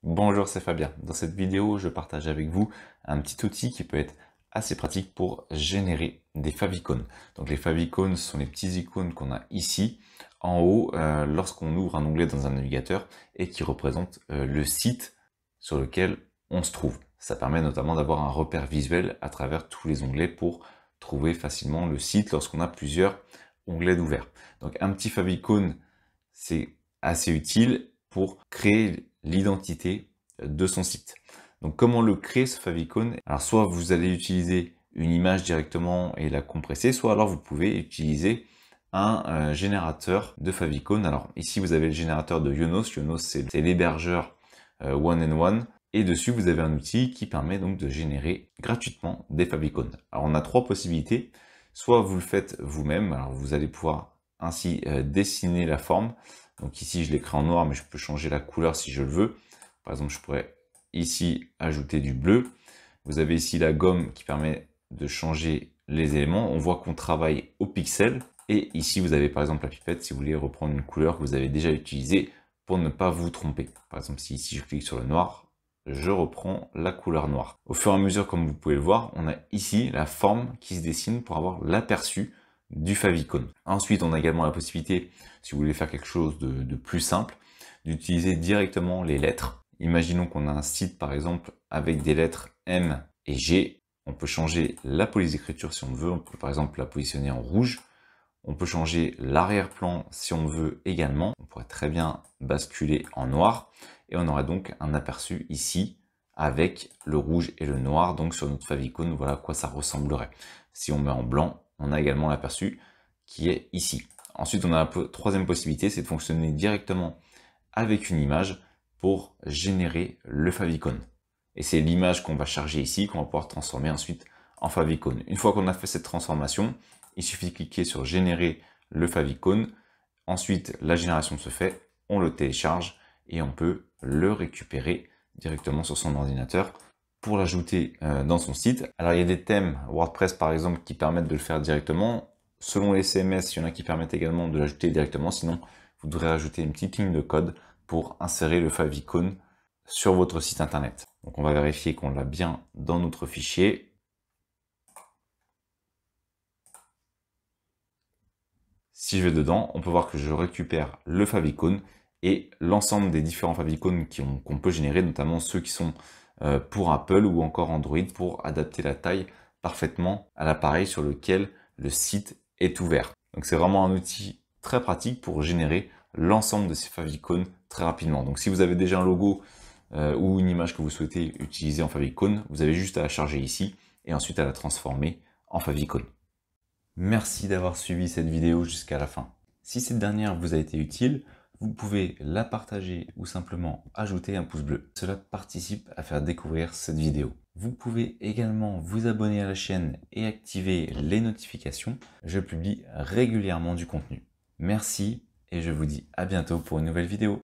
Bonjour, c'est Fabien. Dans cette vidéo, je partage avec vous un petit outil qui peut être assez pratique pour générer des favicons. Donc les favicons sont les petits icônes qu'on a ici en haut lorsqu'on ouvre un onglet dans un navigateur et qui représentent le site sur lequel on se trouve. Ça permet notamment d'avoir un repère visuel à travers tous les onglets pour trouver facilement le site lorsqu'on a plusieurs onglets d'ouvert. Donc un petit favicon, c'est assez utile pour créer l'identité de son site. Donc comment le créer ce favicon? Alors soit vous allez utiliser une image directement et la compresser, soit alors vous pouvez utiliser un générateur de favicon. Alors ici vous avez le générateur de Yonos. Yonos c'est l'hébergeur one and one. Et dessus vous avez un outil qui permet donc de générer gratuitement des favicons. Alors on a trois possibilités. Soit vous le faites vous-même, alors vous allez pouvoir ainsi dessiner la forme. Donc ici je l'écris en noir, mais je peux changer la couleur si je le veux. Par exemple, je pourrais ici ajouter du bleu. Vous avez ici la gomme qui permet de changer les éléments. On voit qu'on travaille au pixel. Et ici, vous avez par exemple la pipette si vous voulez reprendre une couleur que vous avez déjà utilisée pour ne pas vous tromper. Par exemple, si ici je clique sur le noir, je reprends la couleur noire. Au fur et à mesure, comme vous pouvez le voir, on a ici la forme qui se dessine pour avoir l'aperçu du favicon. Ensuite, on a également la possibilité, si vous voulez faire quelque chose de plus simple, d'utiliser directement les lettres. Imaginons qu'on a un site par exemple avec des lettres M et G. On peut changer la police d'écriture si on veut. On peut par exemple la positionner en rouge. On peut changer l'arrière-plan si on veut également. On pourrait très bien basculer en noir. Et on aura donc un aperçu ici avec le rouge et le noir. Donc sur notre favicon, voilà à quoi ça ressemblerait. Si on met en blanc, on a également l'aperçu qui est ici. Ensuite, on a la troisième possibilité, c'est de fonctionner directement avec une image pour générer le favicon. Et c'est l'image qu'on va charger ici, qu'on va pouvoir transformer ensuite en favicon. Une fois qu'on a fait cette transformation, il suffit de cliquer sur générer le favicon. Ensuite, la génération se fait, on le télécharge et on peut le récupérer directement sur son ordinateur pour l'ajouter dans son site. Alors il y a des thèmes WordPress par exemple qui permettent de le faire directement. Selon les CMS, il y en a qui permettent également de l'ajouter directement. Sinon, vous devrez ajouter une petite ligne de code pour insérer le favicon sur votre site internet. Donc on va vérifier qu'on l'a bien dans notre fichier. Si je vais dedans, on peut voir que je récupère le favicon et l'ensemble des différents favicons qu'on peut générer, notamment ceux qui sont pour Apple ou encore Android pour adapter la taille parfaitement à l'appareil sur lequel le site est ouvert. Donc c'est vraiment un outil très pratique pour générer l'ensemble de ces favicons très rapidement. Donc si vous avez déjà un logo ou une image que vous souhaitez utiliser en favicon, vous avez juste à la charger ici et ensuite à la transformer en favicon. Merci d'avoir suivi cette vidéo jusqu'à la fin. Si cette dernière vous a été utile, vous pouvez la partager ou simplement ajouter un pouce bleu. Cela participe à faire découvrir cette vidéo. Vous pouvez également vous abonner à la chaîne et activer les notifications. Je publie régulièrement du contenu. Merci et je vous dis à bientôt pour une nouvelle vidéo.